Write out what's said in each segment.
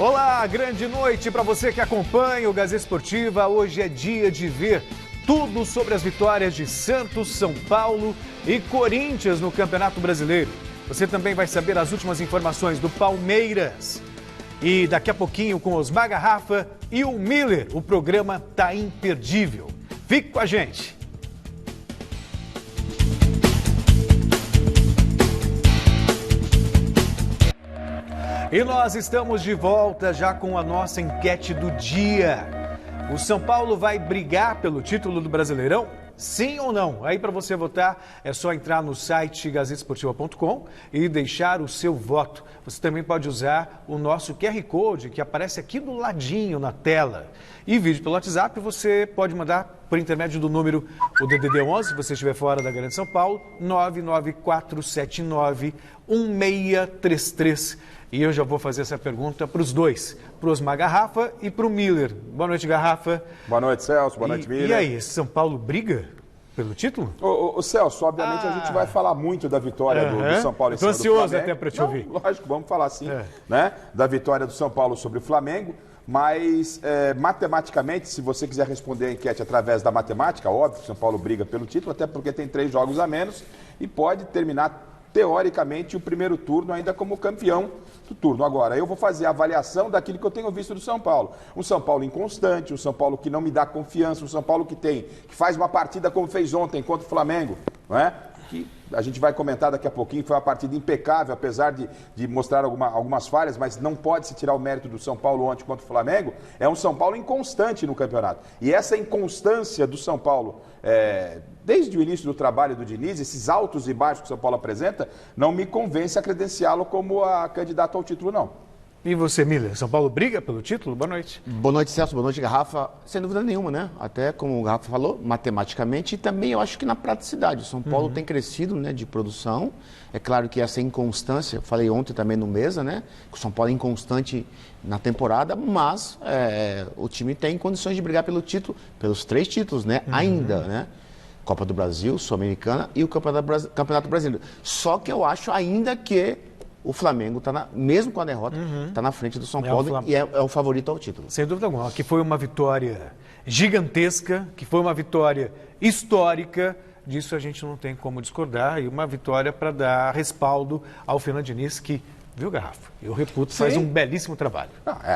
Olá, grande noite para você que acompanha o Gazeta Esportiva. Hoje é dia de ver tudo sobre as vitórias de Santos, São Paulo e Corinthians no Campeonato Brasileiro. Você também vai saber as últimas informações do Palmeiras. E daqui a pouquinho com Osmar Garrafa e o Miller, o programa tá imperdível. Fique com a gente. E nós estamos de volta já com a nossa enquete do dia. O São Paulo vai brigar pelo título do Brasileirão? Sim ou não? Aí para você votar é só entrar no site gazetesportiva.com e deixar o seu voto. Você também pode usar o nosso QR Code que aparece aqui do ladinho na tela. E vídeo pelo WhatsApp você pode mandar por intermédio do número o DDD 11, se você estiver fora da Grande São Paulo, 994791633. E eu já vou fazer essa pergunta para os dois, para o Osmar Garrafa e para o Miller. Boa noite, Garrafa. Boa noite, Celso. Boa noite, Miller. E aí, São Paulo briga pelo título? Ô Celso, obviamente a gente vai falar muito da vitória do São Paulo em cima do Flamengo. Estou ansioso até para te ouvir. Lógico, vamos falar sim, né? Da vitória do São Paulo sobre o Flamengo. Mas, matematicamente, se você quiser responder a enquete através da matemática, óbvio que o São Paulo briga pelo título, até porque tem 3 jogos a menos e pode terminar, teoricamente, o primeiro turno ainda como campeão do turno. Agora, eu vou fazer a avaliação daquilo que eu tenho visto do São Paulo. Um São Paulo inconstante, um São Paulo que não me dá confiança, um São Paulo que faz uma partida como fez ontem contra o Flamengo, não é? Que a gente vai comentar daqui a pouquinho, foi uma partida impecável, apesar de mostrar algumas falhas, mas não pode se tirar o mérito do São Paulo ontem contra o Flamengo. É um São Paulo inconstante no campeonato. E essa inconstância do São Paulo, desde o início do trabalho do Diniz, esses altos e baixos que o São Paulo apresenta, não me convence a credenciá-lo como a candidato ao título, não. E você, Miller, São Paulo briga pelo título? Boa noite. Boa noite, Celso. Boa noite, Garrafa. Sem dúvida nenhuma, né? Até como o Garrafa falou, matematicamente e também eu acho que na praticidade. O São Paulo tem crescido, né, de produção. É claro que essa inconstância, eu falei ontem também no Mesa, né? Que o São Paulo é inconstante na temporada, mas o time tem condições de brigar pelo título, pelos 3 títulos, né? Ainda, né? Copa do Brasil, Sul-Americana e o Campeonato Brasileiro. Só que eu acho ainda que o Flamengo, mesmo com a derrota, está na frente do São Paulo e é o favorito ao título. Sem dúvida alguma, que foi uma vitória gigantesca, que foi uma vitória histórica, disso a gente não tem como discordar, e uma vitória para dar respaldo ao Fernando Diniz, que, viu, Garrafa, eu reputo, faz um belíssimo trabalho.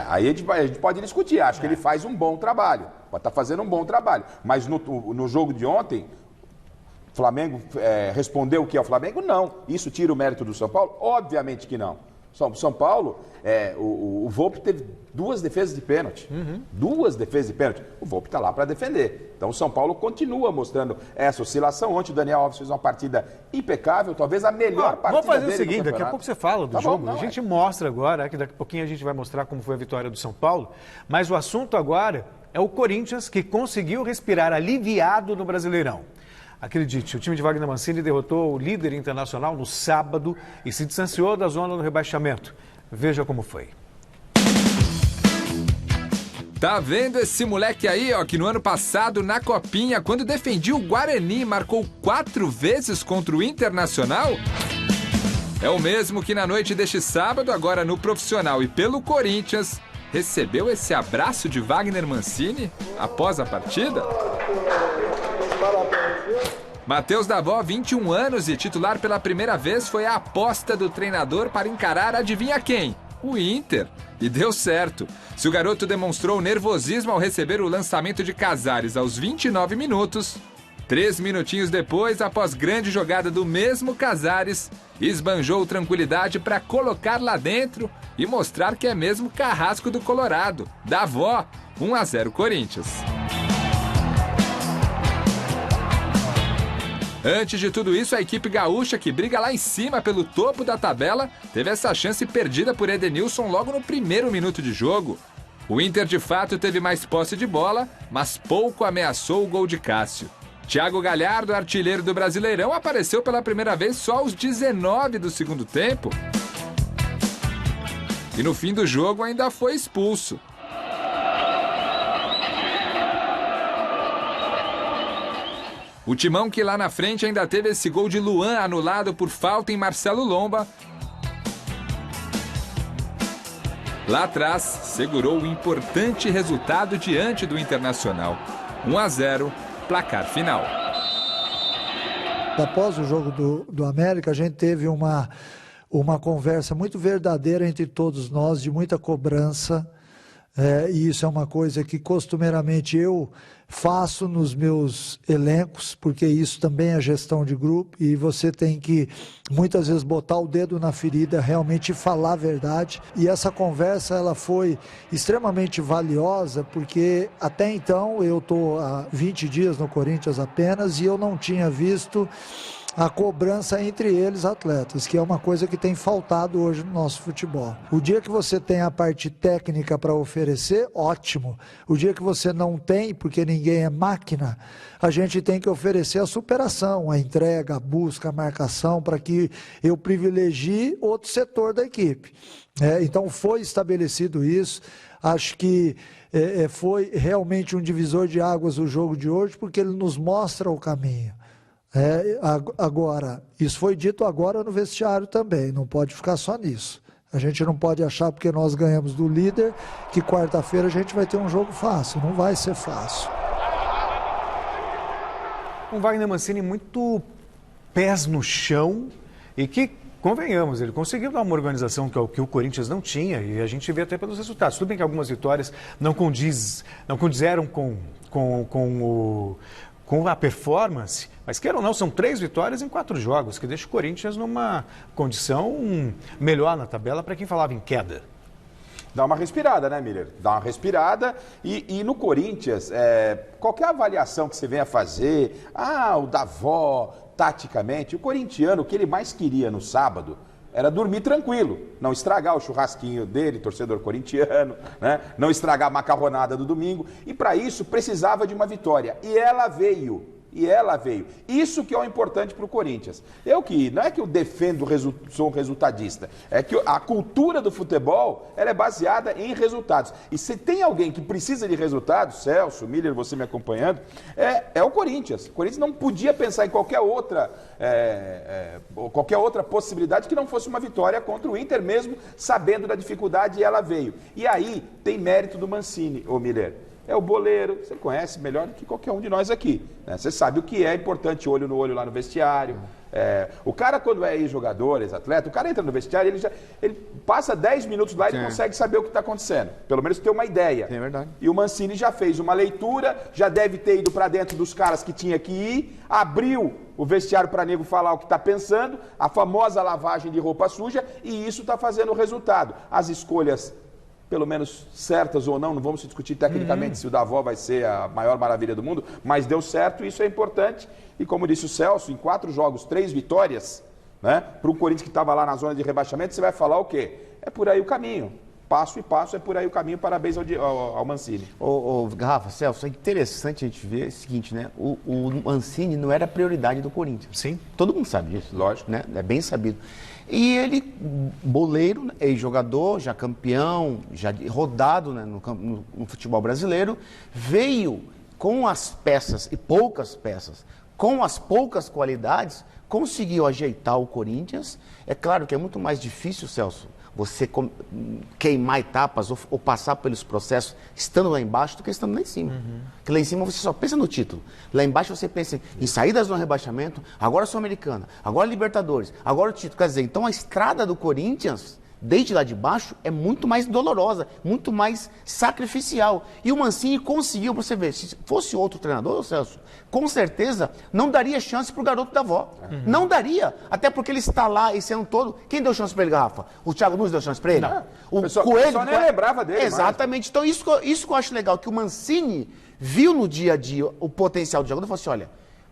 Aí a gente pode discutir, acho que ele faz um bom trabalho, pode estar fazendo um bom trabalho, mas no jogo de ontem, o Flamengo respondeu o que é o Flamengo? Não. Isso tira o mérito do São Paulo? Obviamente que não. São Paulo, o Volpi teve 2 defesas de pênalti. 2 defesas de pênalti. O Volpi está lá para defender. Então o São Paulo continua mostrando essa oscilação. Ontem o Daniel Alves fez uma partida impecável, talvez a melhor partida dele. Vamos fazer o seguinte, daqui a pouco você fala do jogo. A gente mostra agora, que daqui a pouquinho a gente vai mostrar como foi a vitória do São Paulo. Mas o assunto agora é o Corinthians, que conseguiu respirar aliviado no Brasileirão. Acredite, o time de Wagner Mancini derrotou o líder internacional no sábado e se distanciou da zona do rebaixamento. Veja como foi. Tá vendo esse moleque aí, ó, que no ano passado, na Copinha, quando defendia o Guarani, marcou 4 vezes contra o Internacional? É o mesmo que na noite deste sábado, agora no profissional e pelo Corinthians, recebeu esse abraço de Wagner Mancini após a partida? Matheus Davó, 21 anos e titular pela primeira vez, foi a aposta do treinador para encarar adivinha quem? O Inter. E deu certo. Se o garoto demonstrou nervosismo ao receber o lançamento de Casares aos 29 minutos, 3 minutinhos depois, após grande jogada do mesmo Casares, esbanjou tranquilidade para colocar lá dentro e mostrar que é mesmo carrasco do Colorado. Davó, 1-0 Corinthians. Antes de tudo isso, a equipe gaúcha, que briga lá em cima pelo topo da tabela, teve essa chance perdida por Edenilson logo no primeiro minuto de jogo. O Inter, de fato, teve mais posse de bola, mas pouco ameaçou o gol de Cássio. Thiago Galhardo, artilheiro do Brasileirão, apareceu pela primeira vez só aos 19 do segundo tempo. E no fim do jogo ainda foi expulso. O Timão, que lá na frente ainda teve esse gol de Luan anulado por falta em Marcelo Lomba. Lá atrás, segurou o importante resultado diante do Internacional. 1-0, placar final. Após o jogo do América, a gente teve uma conversa muito verdadeira entre todos nós, de muita cobrança, e isso é uma coisa que costumeiramente eu faço nos meus elencos, porque isso também é gestão de grupo, e você tem que muitas vezes botar o dedo na ferida, realmente falar a verdade, e essa conversa ela foi extremamente valiosa, porque até então eu estou há 20 dias no Corinthians apenas, e eu não tinha visto a cobrança entre eles atletas, que é uma coisa que tem faltado hoje no nosso futebol. O dia que você tem a parte técnica para oferecer, ótimo. O dia que você não tem, porque ninguém é máquina, a gente tem que oferecer a superação, a entrega, a busca, a marcação, para que eu privilegie outro setor da equipe. Então foi estabelecido isso, acho que foi realmente um divisor de águas o jogo de hoje, porque ele nos mostra o caminho. Agora, isso foi dito agora no vestiário também, não pode ficar só nisso. A gente não pode achar, porque nós ganhamos do líder, que quarta-feira a gente vai ter um jogo fácil. Não vai ser fácil. Um Wagner Mancini muito pés no chão e que, convenhamos, ele conseguiu dar uma organização que o Corinthians não tinha, e a gente vê até pelos resultados. Tudo bem que algumas vitórias não condizeram com a performance, mas queira ou não, são 3 vitórias em 4 jogos, que deixa o Corinthians numa condição melhor na tabela para quem falava em queda. Dá uma respirada, né, Miller? Dá uma respirada e no Corinthians, qualquer avaliação que você venha fazer, o Davó, taticamente, o corintiano, o que ele mais queria no sábado era dormir tranquilo, não estragar o churrasquinho dele, torcedor corintiano, né? Não estragar a macarronada do domingo. E para isso precisava de uma vitória. E ela veio. Isso que é o importante para o Corinthians. Não é que eu defendo, sou um resultadista, é que a cultura do futebol ela é baseada em resultados. E se tem alguém que precisa de resultados, Celso, Miller, você me acompanhando, é o Corinthians. O Corinthians não podia pensar em qualquer outra possibilidade que não fosse uma vitória contra o Inter, mesmo sabendo da dificuldade, e ela veio. E aí tem mérito do Mancini, ô Miller. É o boleiro, você conhece melhor do que qualquer um de nós aqui, né? Você sabe o que é importante, olho no olho lá no vestiário. O cara, quando é ex-jogador, ex-atleta, o cara entra no vestiário, ele passa 10 minutos lá e ele consegue saber o que está acontecendo. Pelo menos ter uma ideia. É verdade. E o Mancini já fez uma leitura, já deve ter ido para dentro dos caras que tinha que ir, abriu o vestiário para nego falar o que está pensando, a famosa lavagem de roupa suja, e isso está fazendo o resultado. As escolhas, pelo menos certas ou não vamos discutir tecnicamente se o Davó vai ser a maior maravilha do mundo, mas deu certo, isso é importante. E como disse o Celso, em 4 jogos, 3 vitórias, né? Para o Corinthians que estava lá na zona de rebaixamento, você vai falar o quê? É por aí o caminho. Passo e passo, é por aí o caminho. Parabéns ao Mancini. Rafa, Celso, é interessante a gente ver o seguinte, né? O Mancini não era a prioridade do Corinthians. Sim. Todo mundo sabe disso. Lógico. Né? É bem sabido. E ele, boleiro, ex-jogador, já campeão, já rodado, né, no futebol brasileiro, veio com as peças, e poucas peças, com as poucas qualidades, conseguiu ajeitar o Corinthians. É claro que é muito mais difícil, Celso, você queimar etapas ou passar pelos processos estando lá embaixo do que estando lá em cima. Porque lá em cima você só pensa no título. Lá embaixo você pensa em sair da zona de rebaixamento, agora Sul-Americana, agora Libertadores, agora o título. Quer dizer, então a estrada do Corinthians, desde lá de baixo, é muito mais dolorosa, muito mais sacrificial. E o Mancini conseguiu, você ver, se fosse outro treinador, Celso, com certeza não daria chance para o garoto Davó. Não daria, até porque ele está lá esse ano todo. Quem deu chance para ele, Rafa? O Thiago Nunes deu chance para ele? Não. O Coelho só nem lembrava dele. Exatamente. Então isso que eu acho legal, que o Mancini viu no dia a dia o potencial do jogador e falou assim, olha,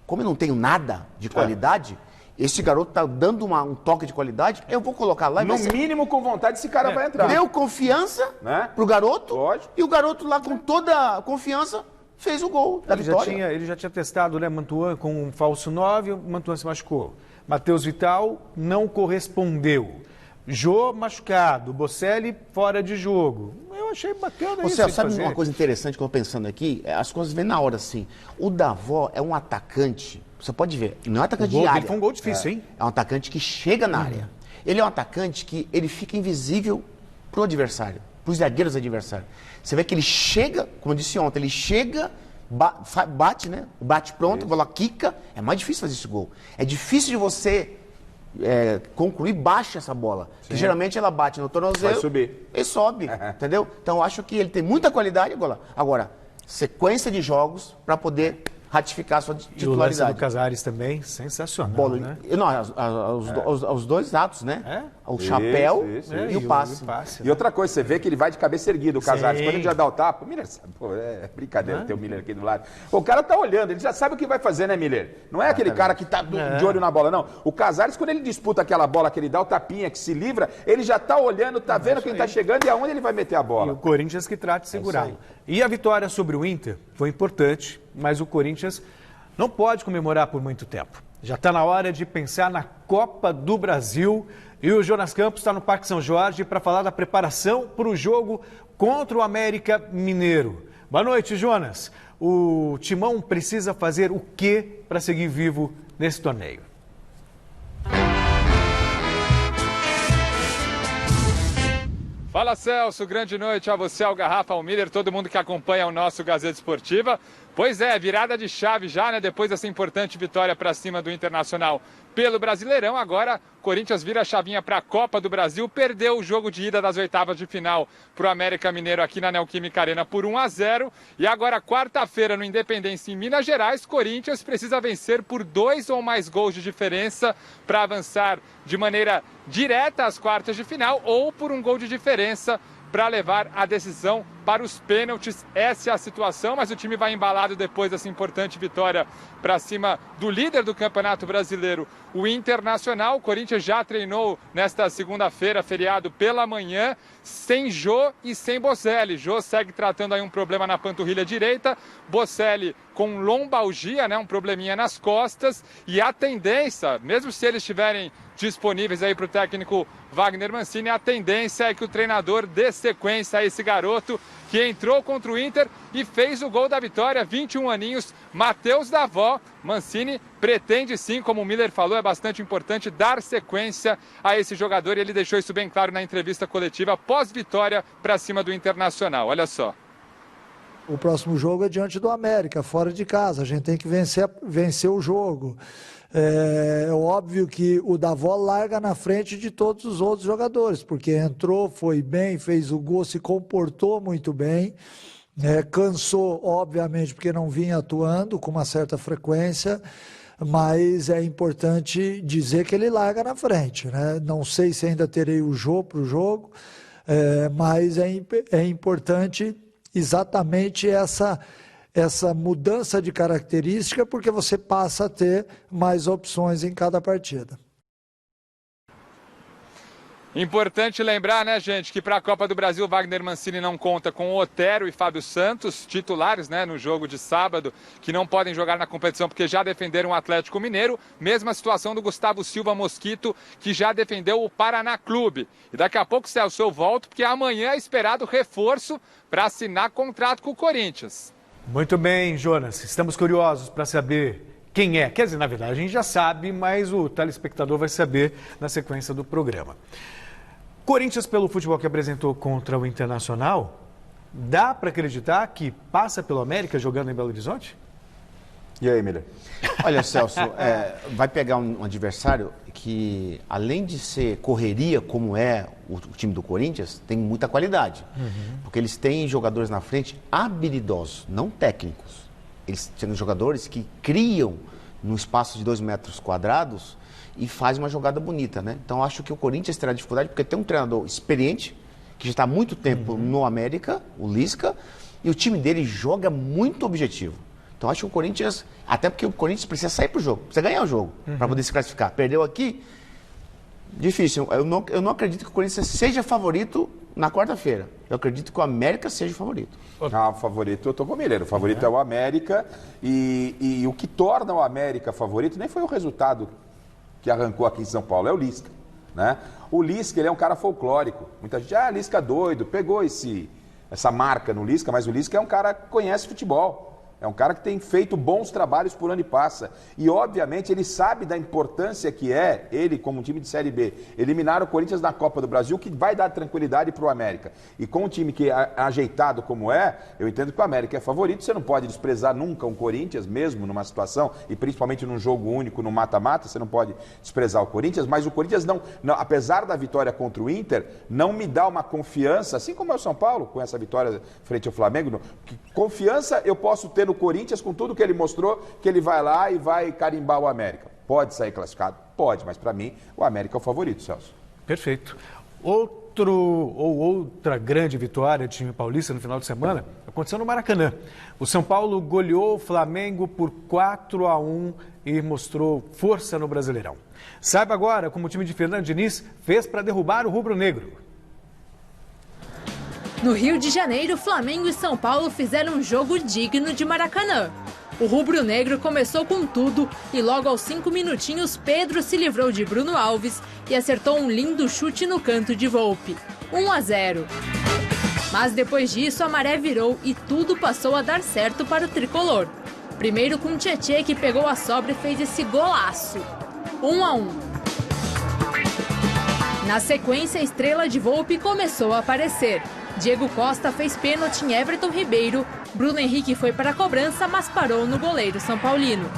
como eu não tenho nada de qualidade, esse garoto está dando um toque de qualidade, eu vou colocar lá. No mínimo, com vontade, esse cara vai entrar. Deu confiança, né, pro garoto. Lógico. E o garoto lá, com toda a confiança, fez o gol da vitória. Ele já tinha testado, né, Mantuan com um falso 9, o Mantuan se machucou. Matheus Vital não correspondeu. Jô machucado, Bocelli fora de jogo. Eu achei bacana isso. Você sabe uma coisa interessante que eu estou pensando aqui? As coisas vêm na hora, assim. O Davó é um atacante, você pode ver, não é um atacante de área. Foi um gol difícil, hein? É um atacante que chega na área. Ele é um atacante que ele fica invisível pro adversário. para os zagueiros adversários. Você vê que ele chega, como eu disse ontem, ele chega, bate, né? Bate pronto, a bola quica. É mais difícil fazer esse gol. É difícil de você concluir baixa essa bola. Que geralmente ela bate no tornozelo. Vai subir. E sobe, entendeu? Então eu acho que ele tem muita qualidade agora. Sequência de jogos para poder ratificar a sua E o lance titularidade. do Casares também, sensacional, Bola, né? Não, os dois atos, né? É? O chapéu Isso. e o passe. E outra coisa, você vê que ele vai de cabeça erguida, o Casares. Sim. Quando ele já dá o tapa, o Miller sabe, pô, é brincadeira ter o Miller aqui do lado. O cara tá olhando, ele já sabe o que vai fazer, né, Miller? Não é aquele cara que tá de olho na bola, não. O Casares, quando ele disputa aquela bola, que ele dá o tapinha, que se livra, ele já tá olhando, tá vendo quem tá chegando e aonde ele vai meter a E bola. o Corinthians que trata de segurá-lo. E a vitória sobre o Inter foi importante, mas o Corinthians não pode comemorar por muito tempo. Já está na hora de pensar na Copa do Brasil. E o Jonas Campos está no Parque São Jorge para falar da preparação para o jogo contra o América Mineiro. Boa noite, Jonas. O Timão precisa fazer o quê para seguir vivo nesse torneio? Fala, Celso, grande noite a você, ao Garrafa, ao Miller, todo mundo que acompanha o nosso Gazeta Esportiva. Pois é, virada de chave já, né? Depois dessa importante vitória para cima do Internacional pelo Brasileirão. Agora, Corinthians vira a chavinha para a Copa do Brasil. Perdeu o jogo de ida das oitavas de final para o América Mineiro aqui na Neoquímica Arena por 1-0. E agora, quarta-feira, no Independência, em Minas Gerais, Corinthians precisa vencer por 2 ou mais gols de diferença para avançar de maneira direta às quartas de final ou por um gol de diferença para levar a decisão para os pênaltis. Essa é a situação, mas o time vai embalado depois dessa importante vitória para cima do líder do Campeonato Brasileiro, o Internacional. O Corinthians já treinou nesta segunda-feira, feriado, pela manhã, sem Jô e sem Bocelli. Jô segue tratando aí um problema na panturrilha direita, Bocelli com lombalgia, né, um probleminha nas costas, e a tendência, mesmo se eles estiverem disponíveis aí para o técnico Wagner Mancini, a tendência é que o treinador dê sequência a esse garoto que entrou contra o Inter e fez o gol da vitória, 21 aninhos, Matheus Davó. Mancini pretende sim, como o Miller falou, é bastante importante dar sequência a esse jogador, e ele deixou isso bem claro na entrevista coletiva pós-vitória para cima do Internacional. Olha só. O próximo jogo é diante do América, fora de casa. A gente tem que vencer o jogo. É óbvio que o Davó larga na frente de todos os outros jogadores, porque entrou, foi bem, fez o gol, se comportou muito bem. Cansou, obviamente, porque não vinha atuando com uma certa frequência, mas é importante dizer que ele larga na frente, né? Não sei se ainda terei o Jô para o jogo, mas é importante exatamente essa mudança de característica, porque você passa a ter mais opções em cada partida. Importante lembrar, né, gente, que para a Copa do Brasil, Wagner Mancini não conta com Otero e Fábio Santos, titulares, né, no jogo de sábado, que não podem jogar na competição porque já defenderam o Atlético Mineiro. Mesma situação do Gustavo Silva Mosquito, que já defendeu o Paraná Clube. E daqui a pouco, Celso, eu volto, porque amanhã é esperado reforço para assinar contrato com o Corinthians. Muito bem, Jonas. Estamos curiosos para saber quem é. Quer dizer, na verdade, a gente já sabe, mas o telespectador vai saber na sequência do programa. Corinthians, pelo futebol que apresentou contra o Internacional, dá para acreditar que passa pelo América jogando em Belo Horizonte? E aí, Miller? Olha, Celso, vai pegar um adversário que, além de ser correria, como é o time do Corinthians, tem muita qualidade. Porque eles têm jogadores na frente habilidosos, não técnicos. Eles têm jogadores que criam no espaço de 2 metros quadrados e fazem uma jogada bonita, né? Então, acho que o Corinthians terá dificuldade porque tem um treinador experiente, que já está há muito tempo no América, o Lisca, e o time dele joga muito objetivo. Então, acho que o Corinthians, até porque o Corinthians precisa sair para o jogo, precisa ganhar o jogo para poder se classificar. Perdeu aqui, difícil. Eu não acredito que o Corinthians seja favorito na quarta-feira. Eu acredito que o América seja o favorito. O favorito, eu tô com o Miller. O favorito é o América e o que torna o América favorito nem foi o resultado que arrancou aqui em São Paulo, é o Lisca, né? O Lisca, ele é um cara folclórico. Muita gente, Lisca doido, pegou essa marca no Lisca, mas o Lisca é um cara que conhece futebol. É um cara que tem feito bons trabalhos por onde passa. E, obviamente, ele sabe da importância que é, ele, como um time de Série B, eliminar o Corinthians na Copa do Brasil, que vai dar tranquilidade para o América. E com um time que é ajeitado como é, eu entendo que o América é favorito. Você não pode desprezar nunca um Corinthians, mesmo numa situação, e principalmente num jogo único, no mata-mata, você não pode desprezar o Corinthians. Mas o Corinthians, não, apesar da vitória contra o Inter, não me dá uma confiança, assim como é o São Paulo, com essa vitória frente ao Flamengo. Confiança eu posso ter no Corinthians com tudo que ele mostrou, que ele vai lá e vai carimbar o América. Pode sair classificado? Pode, mas para mim o América é o favorito, Celso. Perfeito. Outra grande vitória do time paulista no final de semana aconteceu no Maracanã. O São Paulo goleou o Flamengo por 4-1 e mostrou força no Brasileirão. Saiba agora como o time de Fernando Diniz fez para derrubar o rubro-negro. No Rio de Janeiro, Flamengo e São Paulo fizeram um jogo digno de Maracanã. O rubro-negro começou com tudo e logo aos 5 minutinhos Pedro se livrou de Bruno Alves e acertou um lindo chute no canto de Volpi. 1-0. Mas depois disso a maré virou e tudo passou a dar certo para o tricolor. Primeiro com Tietê, que pegou a sobra e fez esse golaço. 1-1. Na sequência, a estrela de Volpi começou a aparecer. Diego Costa fez pênalti em Everton Ribeiro, Bruno Henrique foi para a cobrança, mas parou no goleiro São Paulino.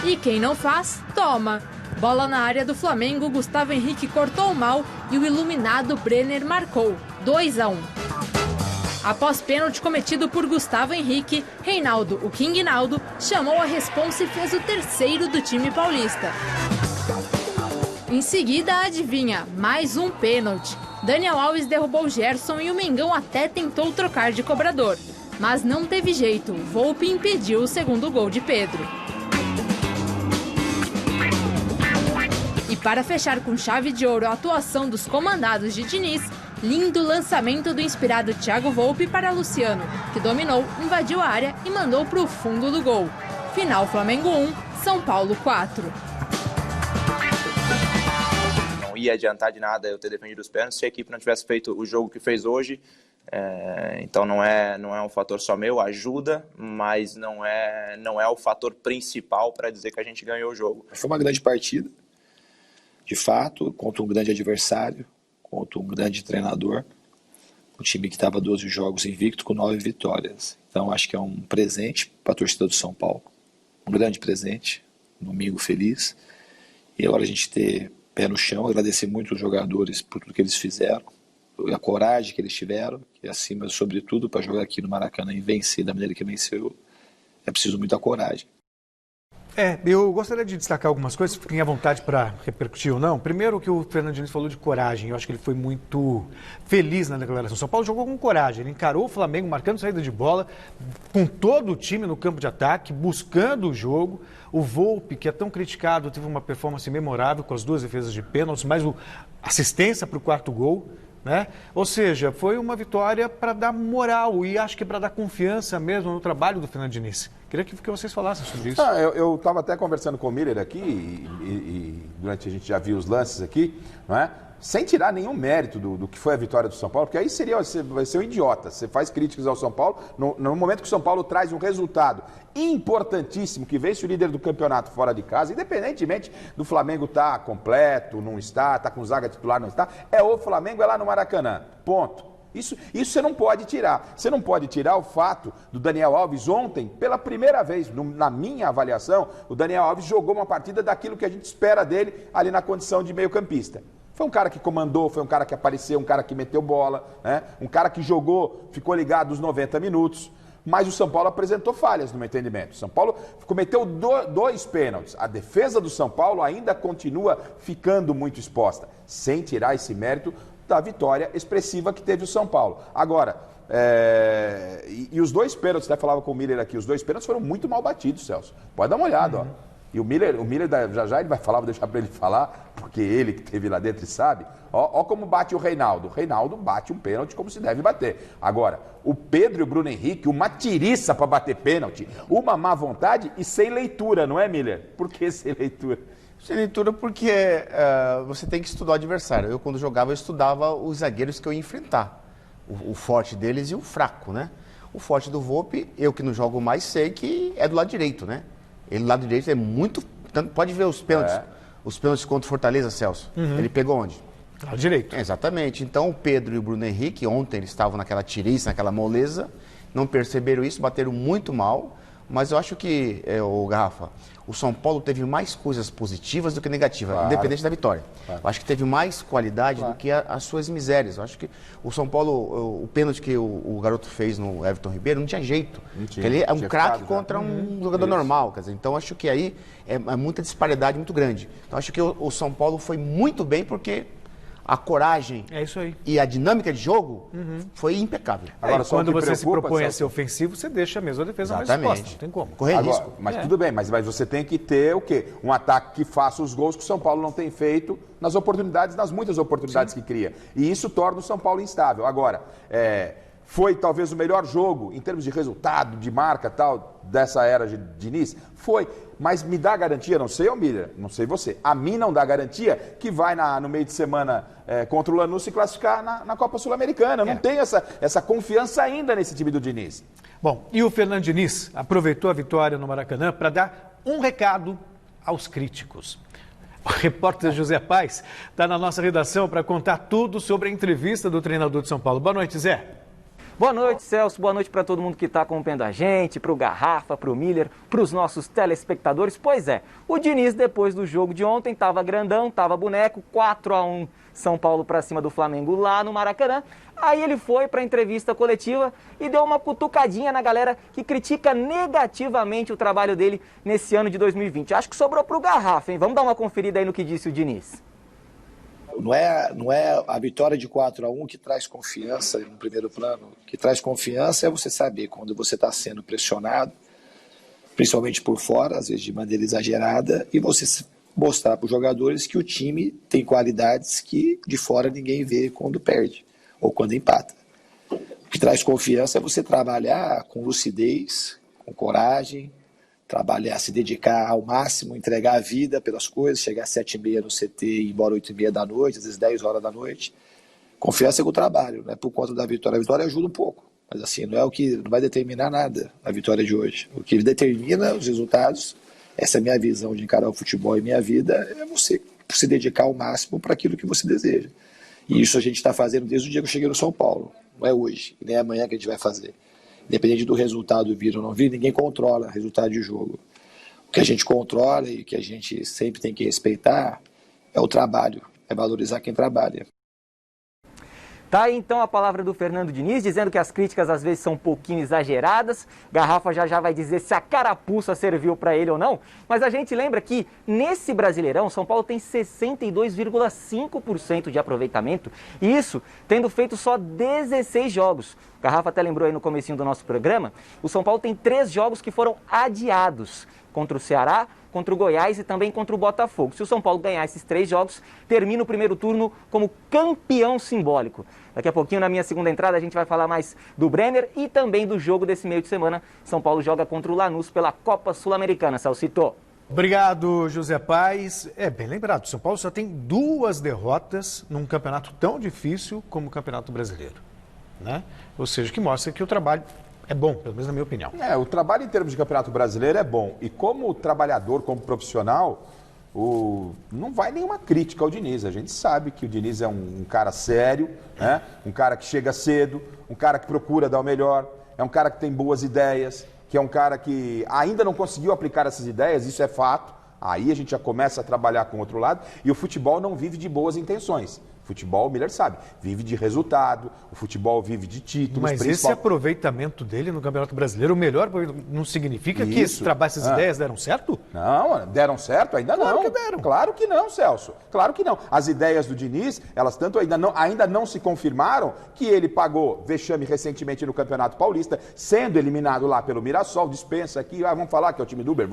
E quem não faz, toma. Bola na área do Flamengo, Gustavo Henrique cortou mal e o iluminado Brenner marcou, 2-1. Após pênalti cometido por Gustavo Henrique, Reinaldo, o King Naldo, chamou a responsa e fez o terceiro do time paulista. Em seguida, adivinha, mais um pênalti. Daniel Alves derrubou Gerson e o Mengão até tentou trocar de cobrador. Mas não teve jeito, Volpi impediu o segundo gol de Pedro. E para fechar com chave de ouro a atuação dos comandados de Diniz, lindo lançamento do inspirado Thiago Volpi para Luciano, que dominou, invadiu a área e mandou para o fundo do gol. Final Flamengo 1, São Paulo 4. Ia adiantar de nada eu ter defendido os pênaltis se a equipe não tivesse feito o jogo que fez hoje. Então não é um fator só meu, ajuda, mas não é o fator principal para dizer que a gente ganhou o jogo. Foi uma grande partida, de fato, contra um grande adversário, contra um grande treinador, um time que estava 12 jogos invicto com 9 vitórias. Então acho que é um presente para a torcida do São Paulo, um grande presente, um domingo feliz, e agora a gente ter pé no chão, agradecer muito os jogadores por tudo que eles fizeram, a coragem que eles tiveram, que acima, sobretudo, para jogar aqui no Maracanã e vencer da maneira que venceu, é preciso muita coragem. Eu gostaria de destacar algumas coisas, fiquem à vontade para repercutir ou não. Primeiro, o que o Fernando Diniz falou de coragem, eu acho que ele foi muito feliz na declaração. São Paulo jogou com coragem, ele encarou o Flamengo, marcando saída de bola, com todo o time no campo de ataque, buscando o jogo. O Volpi, que é tão criticado, teve uma performance memorável com as 2 defesas de pênaltis, mais assistência para o 4º gol. Né? Ou seja, foi uma vitória para dar moral e acho que para dar confiança mesmo no trabalho do Fernando Diniz. Queria que vocês falassem sobre isso. Eu estava até conversando com o Miller aqui e durante a gente já viu os lances aqui, não é? Sem tirar nenhum mérito do que foi a vitória do São Paulo, porque aí vai ser um idiota. Você faz críticas ao São Paulo, no momento que o São Paulo traz um resultado importantíssimo, que vence o líder do campeonato fora de casa, independentemente do Flamengo estar completo, não está com zaga titular, não está, o Flamengo é lá no Maracanã, ponto. Isso você não pode tirar. Você não pode tirar o fato do Daniel Alves ontem, pela primeira vez, na minha avaliação, o Daniel Alves jogou uma partida daquilo que a gente espera dele ali na condição de meio-campista. Foi um cara que comandou, foi um cara que apareceu, um cara que meteu bola, né? Um cara que jogou, ficou ligado os 90 minutos. Mas o São Paulo apresentou falhas no meu entendimento. O São Paulo cometeu 2 pênaltis. A defesa do São Paulo ainda continua ficando muito exposta, sem tirar esse mérito da vitória expressiva que teve o São Paulo. Agora, e os 2 pênaltis, até falava com o Miller aqui, os 2 pênaltis foram muito mal batidos, Celso. Pode dar uma olhada, ó. E o Miller já ele vai falar, vou deixar para ele falar, porque ele que esteve lá dentro e sabe. Ó como bate o Reinaldo. O Reinaldo bate um pênalti como se deve bater. Agora, o Pedro e o Bruno Henrique, uma tiriça para bater pênalti, uma má vontade e sem leitura, não é, Miller? Por que sem leitura? Sem leitura porque você tem que estudar o adversário. Eu, quando jogava, eu estudava os zagueiros que eu ia enfrentar. O forte deles e o fraco, né? O forte do Volpi, eu que não jogo mais, sei que é do lado direito, né? Ele do lado direito é muito... Pode ver os pênaltis. Os pênaltis contra o Fortaleza, Celso. Ele pegou onde? Lado direito. Exatamente. Então o Pedro e o Bruno Henrique, ontem eles estavam naquela tiriça, naquela moleza, não perceberam isso, bateram muito mal. Mas eu acho que, o Garrafa, o São Paulo teve mais coisas positivas do que negativas, independente da vitória. Eu acho que teve mais qualidade do que as suas misérias. Eu acho que o São Paulo, o pênalti que o garoto fez no Everton Ribeiro, não tinha jeito. Ele é um craque contra um jogador normal. Quer dizer, então acho que aí é muita disparidade muito grande. Então acho que o São Paulo foi muito bem porque a coragem e a dinâmica de jogo foi impecável. Agora, quando você se propõe a ser ofensivo, você deixa mesmo a defesa mais exposta. Não tem como. Correr risco. Mas tudo bem, mas você tem que ter o quê? Um ataque que faça os gols que o São Paulo não tem feito nas muitas oportunidades que cria. E isso torna o São Paulo instável. Agora, foi talvez o melhor jogo em termos de resultado, de marca tal, dessa era de Diniz? Foi. Mas me dá garantia, não sei, Miller, não sei você, a mim não dá garantia que vai no meio de semana contra o Lanús se classificar na Copa Sul-Americana. Não tenho essa confiança ainda nesse time do Diniz. Bom, e o Fernando Diniz aproveitou a vitória no Maracanã para dar um recado aos críticos. O repórter José Paes está na nossa redação para contar tudo sobre a entrevista do treinador de São Paulo. Boa noite, Zé. Boa noite, Celso. Boa noite para todo mundo que está acompanhando a gente, para o Garrafa, para o Miller, para os nossos telespectadores. Pois é, o Diniz, depois do jogo de ontem, estava grandão, estava boneco, 4-1 São Paulo para cima do Flamengo lá no Maracanã. Aí ele foi para a entrevista coletiva e deu uma cutucadinha na galera que critica negativamente o trabalho dele nesse ano de 2020. Acho que sobrou para o Garrafa, hein? Vamos dar uma conferida aí no que disse o Diniz. Não é a vitória de 4-1 que traz confiança no primeiro plano. O que traz confiança é você saber quando você está sendo pressionado, principalmente por fora, às vezes de maneira exagerada, e você mostrar para os jogadores que o time tem qualidades que de fora ninguém vê quando perde ou quando empata. O que traz confiança é você trabalhar com lucidez, com coragem, trabalhar, se dedicar ao máximo, entregar a vida pelas coisas, chegar às 7h30 no CT e ir embora 8h30 da noite, às vezes 10 horas da noite. Confiança com o trabalho, não é por conta da vitória. A vitória ajuda um pouco, mas assim, não vai determinar nada a vitória de hoje. O que determina os resultados, essa é a minha visão de encarar o futebol e minha vida, é você se dedicar ao máximo para aquilo que você deseja. E isso a gente está fazendo desde o dia que eu cheguei no São Paulo. Não é hoje, nem é amanhã que a gente vai fazer. Independente do resultado vir ou não vir, ninguém controla o resultado de jogo. O que a gente controla e que a gente sempre tem que respeitar é o trabalho, é valorizar quem trabalha. Tá aí então a palavra do Fernando Diniz, dizendo que as críticas às vezes são um pouquinho exageradas. Garrafa já vai dizer se a carapuça serviu para ele ou não. Mas a gente lembra que nesse Brasileirão, São Paulo tem 62,5% de aproveitamento. E isso tendo feito só 16 jogos. Garrafa até lembrou aí no comecinho do nosso programa, o São Paulo tem 3 jogos que foram adiados. Contra o Ceará, contra o Goiás e também contra o Botafogo. Se o São Paulo ganhar esses 3 jogos, termina o primeiro turno como campeão simbólico. Daqui a pouquinho, na minha segunda entrada, a gente vai falar mais do Brenner e também do jogo desse meio de semana. São Paulo joga contra o Lanús pela Copa Sul-Americana. Salcito. Obrigado, José Paes. É bem lembrado, São Paulo só tem 2 derrotas num campeonato tão difícil como o Campeonato Brasileiro, né? Ou seja, que mostra que o trabalho é bom, pelo menos na minha opinião. O trabalho em termos de Campeonato Brasileiro é bom. E como trabalhador, como profissional, não vai nenhuma crítica ao Diniz. A gente sabe que o Diniz é um cara sério, né? Um cara que chega cedo, um cara que procura dar o melhor, é um cara que tem boas ideias, que é um cara que ainda não conseguiu aplicar essas ideias, isso é fato. Aí a gente já começa a trabalhar com o outro lado. E o futebol não vive de boas intenções. O futebol, o Miller sabe, vive de resultado, o futebol vive de títulos. Mas esse aproveitamento dele no Campeonato Brasileiro, o melhor não significa que essas ideias deram certo? Não, deram certo? Ainda não. Claro que deram. Claro que não, Celso. Claro que não. As ideias do Diniz, elas tanto ainda não se confirmaram que ele pagou vexame recentemente no Campeonato Paulista, sendo eliminado lá pelo Mirassol, dispensa aqui, vamos falar que é o time do Uber,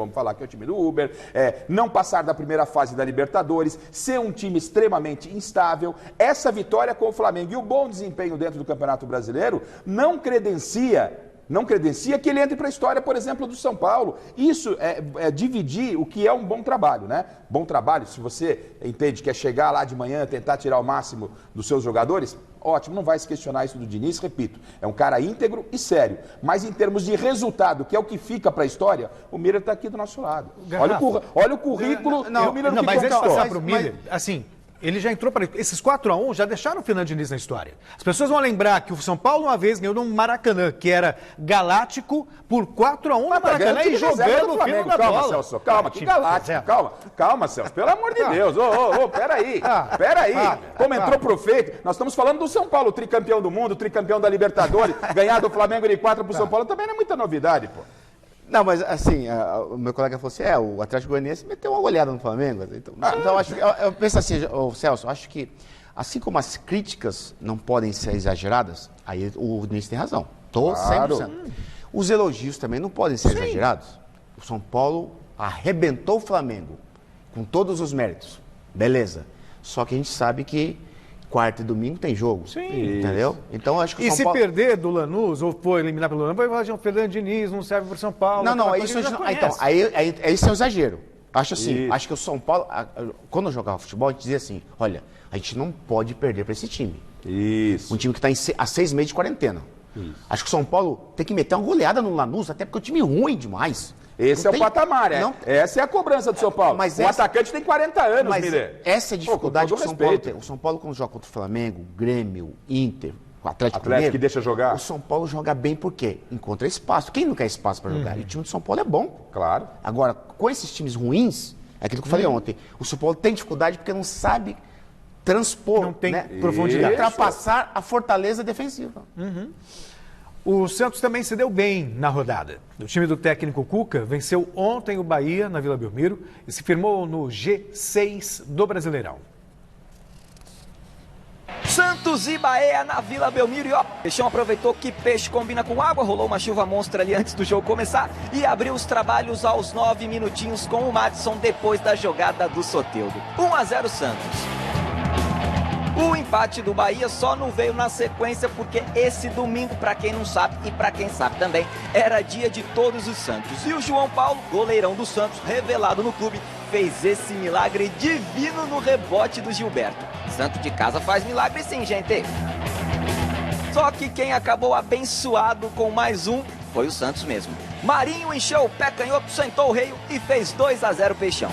não passar da primeira fase da Libertadores, ser um time extremamente instável. Essa vitória com o Flamengo e o bom desempenho dentro do Campeonato Brasileiro não credencia que ele entre para a história, por exemplo, do São Paulo. Isso é dividir o que é um bom trabalho, né? Bom trabalho, se você entende que é chegar lá de manhã, tentar tirar o máximo dos seus jogadores, ótimo, não vai se questionar isso do Diniz, repito, é um cara íntegro e sério, mas em termos de resultado, que é o que fica para a história, o Miller está aqui do nosso lado. Olha o currículo e o Miller não, que mas antes de conquistou. passar para o Miller, assim, ele já entrou para... Esses 4-1 já deixaram o Fernando Diniz na história. As pessoas vão lembrar que o São Paulo uma vez ganhou no Maracanã, que era galáctico, por 4-1 no Maracanã e jogando o fino da calma, bola. Celso, calma, que galáctico, calma, Celso, pelo amor de Deus, peraí, como entrou pro feito, nós estamos falando do São Paulo, tricampeão do mundo, tricampeão da Libertadores, ganhar do Flamengo de 4 pro São Paulo também não é muita novidade, pô. Não, mas assim, o meu colega falou assim, o Atlético Goianiense meteu uma goleada no Flamengo. Então acho que, eu penso assim, Celso, acho que assim como as críticas não podem ser exageradas, aí o Diniz tem razão. Tô 100%. Os elogios também não podem ser exagerados. O São Paulo arrebentou o Flamengo com todos os méritos. Beleza. Só que a gente sabe que quarta e domingo tem jogo. Sim. Entendeu? Então acho que o E São se Paulo... perder do Lanús, ou for eliminar pelo Lanús, vai falar, o Fernando Diniz não serve para o São Paulo. Não, isso é um exagero. Acho assim, acho que o São Paulo, quando eu jogava futebol, a gente dizia assim, olha, a gente não pode perder para esse time. Isso. Um time que está há 6 meses de quarentena. Isso. Acho que o São Paulo tem que meter uma goleada no Lanús, até porque o time é ruim demais. Esse é o patamar, essa é a cobrança do São Paulo. Mas o atacante tem 40 anos, Miller. Essa é a dificuldade que o São Paulo tem. O São Paulo, quando joga contra o Flamengo, Grêmio, Inter, o Atlético que deixa jogar. O São Paulo joga bem por quê? Encontra espaço. Quem não quer espaço para jogar? E o time do São Paulo é bom. Claro. Agora, com esses times ruins, é aquilo que eu falei ontem, o São Paulo tem dificuldade porque não sabe transpor, não tem profundidade, ultrapassar a fortaleza defensiva. O Santos também se deu bem na rodada. O time do técnico Cuca venceu ontem o Bahia na Vila Belmiro e se firmou no G6 do Brasileirão. Santos e Bahia na Vila Belmiro e Peixão aproveitou que peixe combina com água, rolou uma chuva monstra ali antes do jogo começar e abriu os trabalhos aos 9 minutinhos com o Madison depois da jogada do Soteldo. 1-0 Santos. O empate do Bahia só não veio na sequência porque esse domingo, para quem não sabe e para quem sabe também, era dia de todos os santos. E o João Paulo, goleirão do Santos, revelado no clube, fez esse milagre divino no rebote do Gilberto. Santo de casa faz milagre sim, gente. Só que quem acabou abençoado com mais um foi o Santos mesmo. Marinho encheu o pé canhoto, sentou o reio e fez 2-0 Peixão.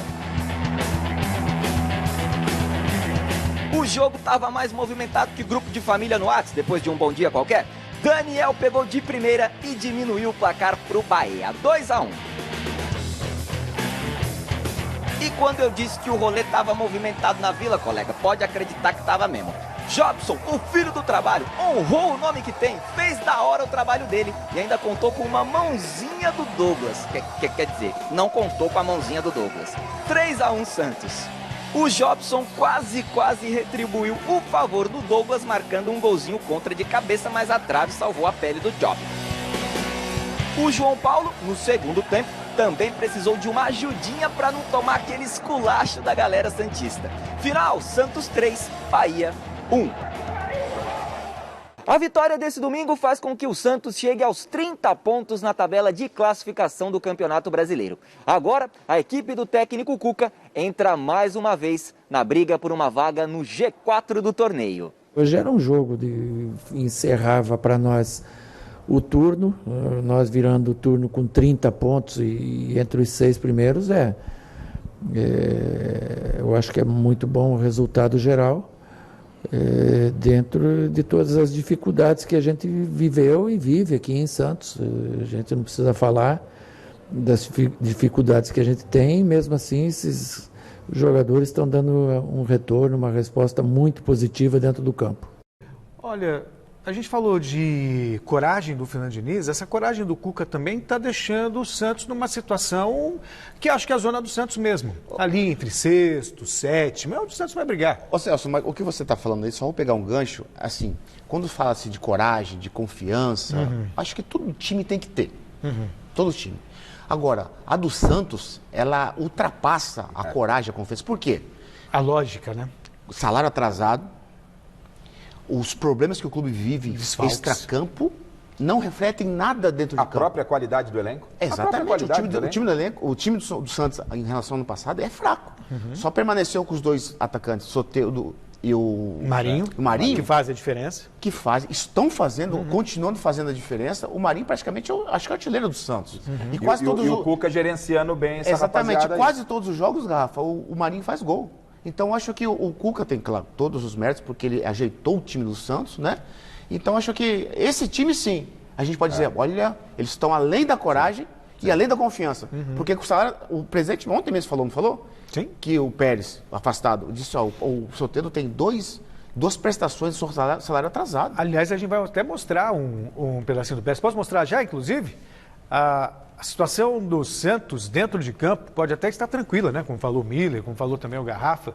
O jogo estava mais movimentado que grupo de família no WhatsApp, depois de um bom dia qualquer. Daniel pegou de primeira e diminuiu o placar para o Bahia, 2-1. E quando eu disse que o rolê estava movimentado na Vila, colega, pode acreditar que estava mesmo. Jobson, o filho do trabalho, honrou o nome que tem, fez da hora o trabalho dele e ainda contou com uma mãozinha do Douglas. Quer dizer, não contou com a mãozinha do Douglas. 3-1 Santos. O Jobson quase retribuiu o favor do Douglas, marcando um golzinho contra de cabeça, mas a trave salvou a pele do Job. O João Paulo, no segundo tempo, também precisou de uma ajudinha para não tomar aquele esculacho da galera santista. Final, Santos 3, Bahia 1. A vitória desse domingo faz com que o Santos chegue aos 30 pontos na tabela de classificação do Campeonato Brasileiro. Agora, a equipe do técnico Cuca entra mais uma vez na briga por uma vaga no G4 do torneio. Hoje era um jogo que encerrava para nós o turno, nós virando o turno com 30 pontos e entre os 6 primeiros eu acho que é muito bom o resultado geral. Dentro de todas as dificuldades que a gente viveu e vive aqui em Santos. A gente não precisa falar das dificuldades que a gente tem, mesmo assim esses jogadores estão dando um retorno, uma resposta muito positiva dentro do campo. Olha, a gente falou de coragem do Fernando Diniz, essa coragem do Cuca também está deixando o Santos numa situação que acho que é a zona do Santos mesmo. Ali entre sexto, sétimo, é onde o Santos vai brigar. Ô Celso, mas o que você está falando aí, só vou pegar um gancho, assim, quando fala-se de coragem, de confiança, acho que todo time tem que ter, todo time. Agora, a do Santos, ela ultrapassa a coragem, a confiança. Por quê? A lógica, né? O salário atrasado, os problemas que o clube vive extracampo não refletem nada dentro de campo. A própria qualidade do elenco? Exatamente. O time do Santos, em relação ao ano passado, é fraco. Só permaneceu com os 2 atacantes, Soteldo e o Marinho, que faz a diferença. Estão fazendo, continuando fazendo a diferença. O Marinho praticamente, acho que é o artilheiro do Santos. E quase todos o Cuca gerenciando bem essa Exatamente, quase todos os jogos, Rafa, o Marinho faz gol. Então acho que o Cuca tem, claro, todos os méritos, porque ele ajeitou o time do Santos, né? Então acho que esse time, sim, a gente pode dizer, olha, eles estão além da coragem e além da confiança. Porque o salário, o presidente ontem mesmo falou, não falou? Sim. Que o Pérez, afastado, disse, ó, o Soteldo tem duas prestações de salário atrasado. Aliás, a gente vai até mostrar um pedacinho do Pérez. Posso mostrar já, inclusive? A situação do Santos dentro de campo pode até estar tranquila, né? Como falou o Miller, como falou também o Garrafa.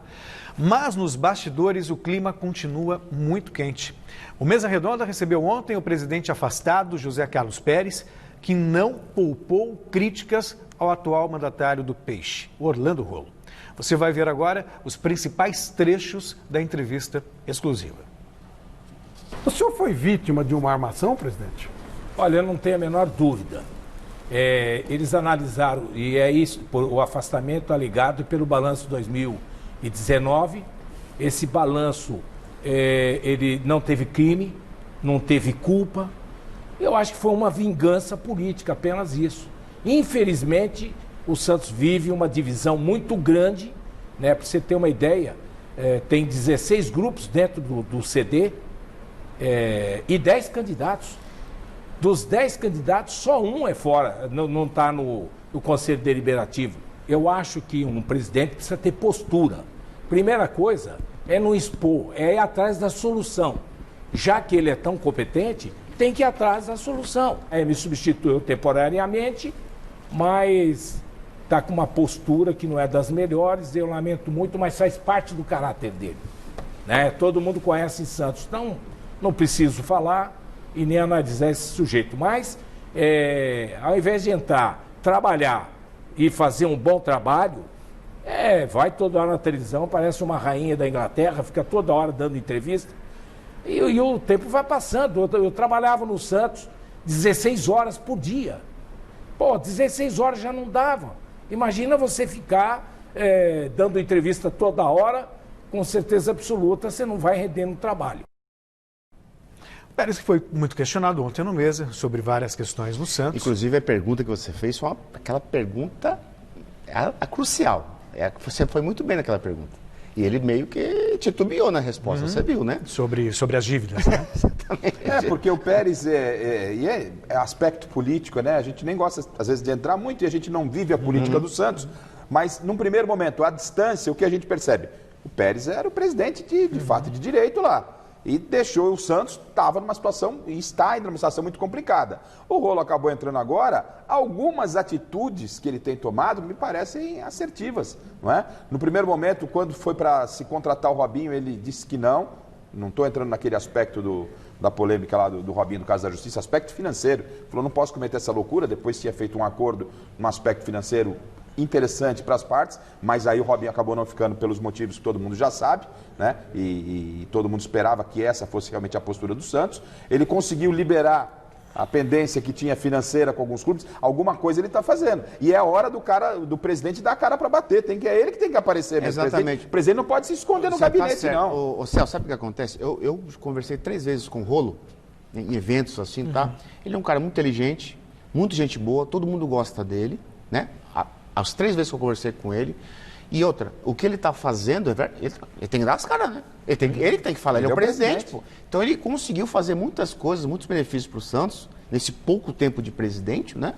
Mas nos bastidores o clima continua muito quente. O Mesa Redonda recebeu ontem o presidente afastado, José Carlos Pérez, que não poupou críticas ao atual mandatário do Peixe, Orlando Rolo. Você vai ver agora os principais trechos da entrevista exclusiva. O senhor foi vítima de uma armação, presidente? Olha, eu não tenho a menor dúvida. Eles analisaram, e é isso, o afastamento alegado pelo balanço 2019. Esse balanço, ele não teve crime, não teve culpa. Eu acho que foi uma vingança política, apenas isso. Infelizmente, o Santos vive uma divisão muito grande, né? Para você ter uma ideia, tem 16 grupos dentro do CD e 10 candidatos. Dos 10 candidatos, só um é fora, não está no Conselho Deliberativo. Eu acho que um presidente precisa ter postura. Primeira coisa é não expor, é ir atrás da solução. Já que ele é tão competente, tem que ir atrás da solução. Me substituiu temporariamente, mas está com uma postura que não é das melhores, eu lamento muito, mas faz parte do caráter dele. Né? Todo mundo conhece em Santos, então não preciso falar e nem analisar esse sujeito. Mas, ao invés de entrar, trabalhar e fazer um bom trabalho, vai toda hora na televisão, parece uma rainha da Inglaterra, fica toda hora dando entrevista. E o tempo vai passando. Eu trabalhava no Santos 16 horas por dia. 16 horas já não dava. Imagina você ficar dando entrevista toda hora, com certeza absoluta, você não vai render no trabalho. Pérez que foi muito questionado ontem no Mesa sobre várias questões no Santos. Inclusive a pergunta que você fez foi aquela pergunta crucial. Você foi muito bem naquela pergunta. E ele meio que titubeou na resposta, você viu, né? Sobre as dívidas, né? Exatamente. Porque o Pérez é aspecto político, né? A gente nem gosta, às vezes, de entrar muito e a gente não vive a política do Santos. Mas, num primeiro momento, à distância, o que a gente percebe? O Pérez era o presidente de fato de direito lá. E deixou o Santos, estava numa situação, e está ainda numa situação muito complicada. O Rolo acabou entrando agora, algumas atitudes que ele tem tomado me parecem assertivas, não é? No primeiro momento, quando foi para se contratar o Robinho, ele disse que não estou entrando naquele aspecto da polêmica lá do Robinho, do caso da Justiça, aspecto financeiro. Falou, não posso cometer essa loucura, depois tinha feito um acordo no aspecto financeiro interessante para as partes, mas aí o Robinho acabou não ficando pelos motivos que todo mundo já sabe, né? E todo mundo esperava que essa fosse realmente a postura do Santos. Ele conseguiu liberar a pendência que tinha financeira com alguns clubes, alguma coisa ele está fazendo. E é a hora do presidente dar a cara para bater, é ele que tem que aparecer mesmo. Exatamente. O presidente não pode se esconder no gabinete, não. Ô Celso, sabe o que acontece? Eu conversei 3 vezes com o Rolo, em eventos assim, tá? Ele é um cara muito inteligente, muito gente boa, todo mundo gosta dele, né? As 3 vezes que eu conversei com ele. E outra, o que ele está fazendo, ele tem que dar as caras, né? Ele que tem que falar, ele é o presidente, pô. Então ele conseguiu fazer muitas coisas, muitos benefícios para o Santos, nesse pouco tempo de presidente, né?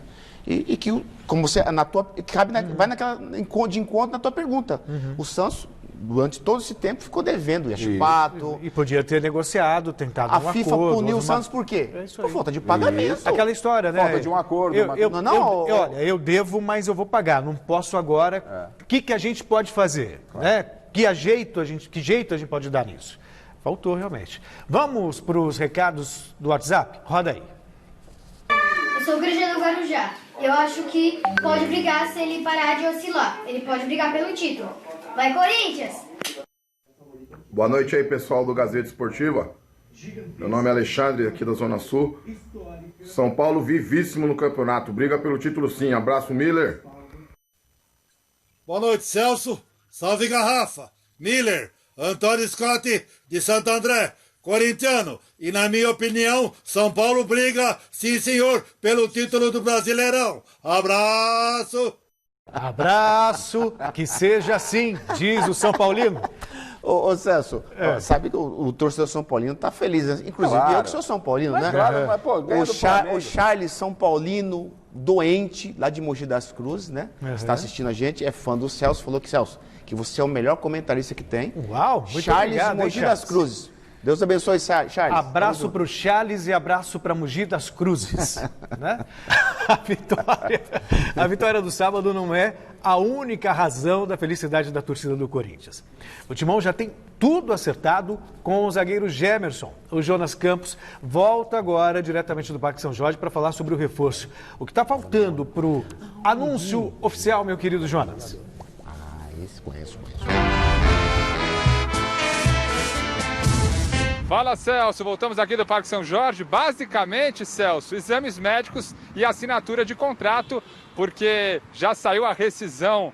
E que, como você, vai de encontro na tua pergunta. O Santos, durante todo esse tempo, ficou devendo, ia chupato. E podia ter negociado, tentado um acordo. A FIFA puniu o Santos por quê? Por falta de pagamento. Aquela história, né? Falta de um acordo. Olha, eu devo, mas eu vou pagar. Não posso agora. O que a gente pode fazer? Claro. Né? Que jeito a gente pode dar nisso? Faltou, realmente. Vamos para os recados do WhatsApp? Roda aí. Eu sou o Cristiano Guarujá. Eu acho que pode brigar se ele parar de oscilar. Ele pode brigar pelo título. Vai, Corinthians! Boa noite aí, pessoal do Gazeta Esportiva. Meu nome é Alexandre, aqui da Zona Sul. São Paulo vivíssimo no campeonato. Briga pelo título sim. Abraço, Miller. Boa noite, Celso. Salve, Garrafa. Miller, Antônio Scott, de Santo André, corintiano. E na minha opinião, São Paulo briga, sim senhor, pelo título do Brasileirão. Abraço! Abraço, que seja assim, diz o São Paulino. Ô Celso, sabe que o torcedor São Paulino tá feliz, né? Inclusive Claro. eu que sou São Paulino, Mas né? claro, mas, pô, ganha do Flamengo. O Charles São Paulino, doente, lá de Mogi das Cruzes, né? Está assistindo a gente, é fã do Celso, falou que, Celso, que você é o melhor comentarista que tem. Uau, muito Charles obrigado, Mogi hein, das Charles? Cruzes. Deus abençoe, Charles. Abraço para o Charles e abraço para Mogi das Cruzes. Né? A vitória do sábado não é a única razão da felicidade da torcida do Corinthians. O Timão já tem tudo acertado com o zagueiro Gemerson. O Jonas Campos volta agora diretamente do Parque São Jorge para falar sobre o reforço. O que está faltando para o anúncio oficial, meu querido Jonas? Esse conheço. Fala, Celso. Voltamos aqui do Parque São Jorge. Basicamente, Celso, exames médicos e assinatura de contrato, porque já saiu a rescisão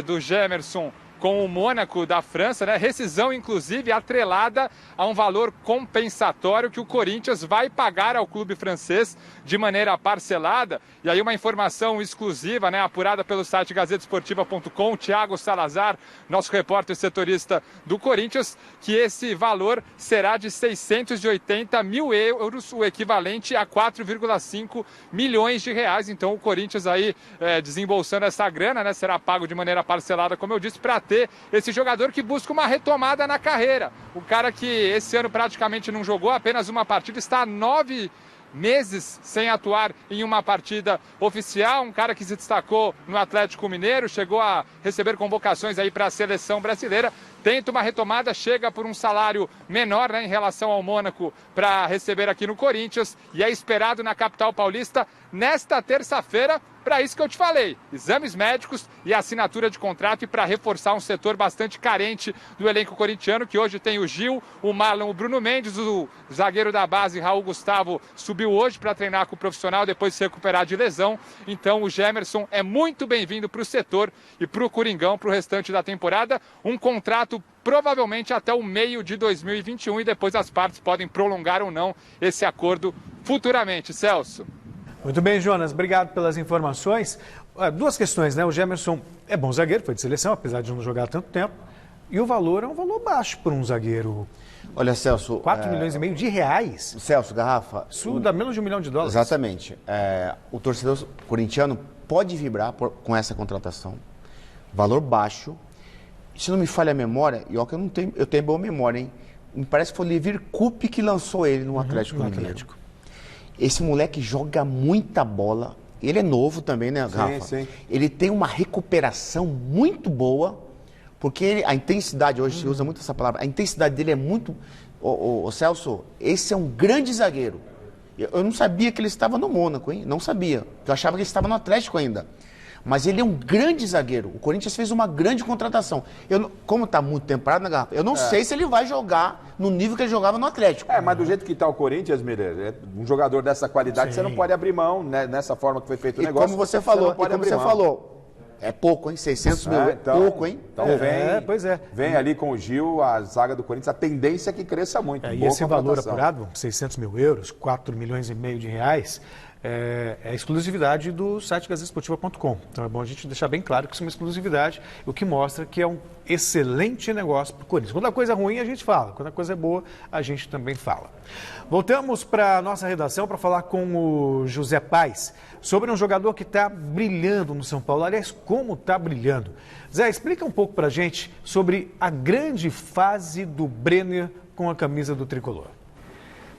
do Gemerson com o Mônaco da França, né? Rescisão, inclusive, atrelada a um valor compensatório que o Corinthians vai pagar ao clube francês de maneira parcelada. E aí uma informação exclusiva, né, apurada pelo site gazetesportiva.com, Thiago Salazar, nosso repórter setorista do Corinthians, que esse valor será de 680 mil euros, o equivalente a 4,5 milhões de reais. Então o Corinthians aí desembolsando essa grana, né, será pago de maneira parcelada, como eu disse, para ter esse jogador que busca uma retomada na carreira. O cara que esse ano praticamente não jogou, apenas uma partida, está há 9 meses sem atuar em uma partida oficial, um cara que se destacou no Atlético Mineiro, chegou a receber convocações aí para a seleção brasileira, tenta uma retomada, chega por um salário menor, né, em relação ao Mônaco para receber aqui no Corinthians e é esperado na capital paulista nesta terça-feira. Para isso que eu te falei, exames médicos e assinatura de contrato e para reforçar um setor bastante carente do elenco corintiano, que hoje tem o Gil, o Marlon, o Bruno Mendes, o zagueiro da base, Raul Gustavo, subiu hoje para treinar com o profissional depois de se recuperar de lesão. Então o Gemerson é muito bem-vindo para o setor e para o Coringão para o restante da temporada. Um contrato provavelmente até o meio de 2021 e depois as partes podem prolongar ou não esse acordo futuramente. Celso. Muito bem, Jonas, obrigado pelas informações. Duas questões, né? O Gemerson é bom zagueiro, foi de seleção, apesar de não jogar há tanto tempo. E o valor é um valor baixo para um zagueiro. Olha, Celso... 4 milhões e meio de reais. Celso, Garrafa... Isso dá menos de $1 milhão. Exatamente. O torcedor corintiano pode vibrar com essa contratação. Valor baixo. Se não me falha a memória, e ó, que eu tenho boa memória, hein? Me parece que foi o Levir Coupe que lançou ele no Atlético Mineiro. Esse moleque joga muita bola. Ele é novo também, né, Rafa? Sim. Ele tem uma recuperação muito boa, porque a intensidade, hoje se usa muito essa palavra, a intensidade dele é muito... Ô, Celso, esse é um grande zagueiro. Eu não sabia que ele estava no Mônaco, hein? Não sabia. Eu achava que ele estava no Atlético ainda. Mas ele é um grande zagueiro. O Corinthians fez uma grande contratação. Como está muito tempo parado na Garrafa, eu não sei se ele vai jogar no nível que ele jogava no Atlético. Mas do jeito que está o Corinthians, Miller, um jogador dessa qualidade, você não pode abrir mão, né, nessa forma que foi feito o negócio. Como você falou, é pouco, hein? 600 mil, então, pouco, hein? Então vem ali com o Gil, a zaga do Corinthians, a tendência é que cresça muito. E esse valor apurado, 600 mil euros, 4 milhões e meio de reais, é exclusividade do site gazetesportiva.com. Então é bom a gente deixar bem claro que isso é uma exclusividade, o que mostra que é um excelente negócio para o Corinthians. Quando a coisa é ruim, a gente fala. Quando a coisa é boa, a gente também fala. Voltamos para a nossa redação para falar com o José Paes sobre um jogador que está brilhando no São Paulo. Aliás, como está brilhando. Zé, explica um pouco para a gente sobre a grande fase do Brenner com a camisa do Tricolor.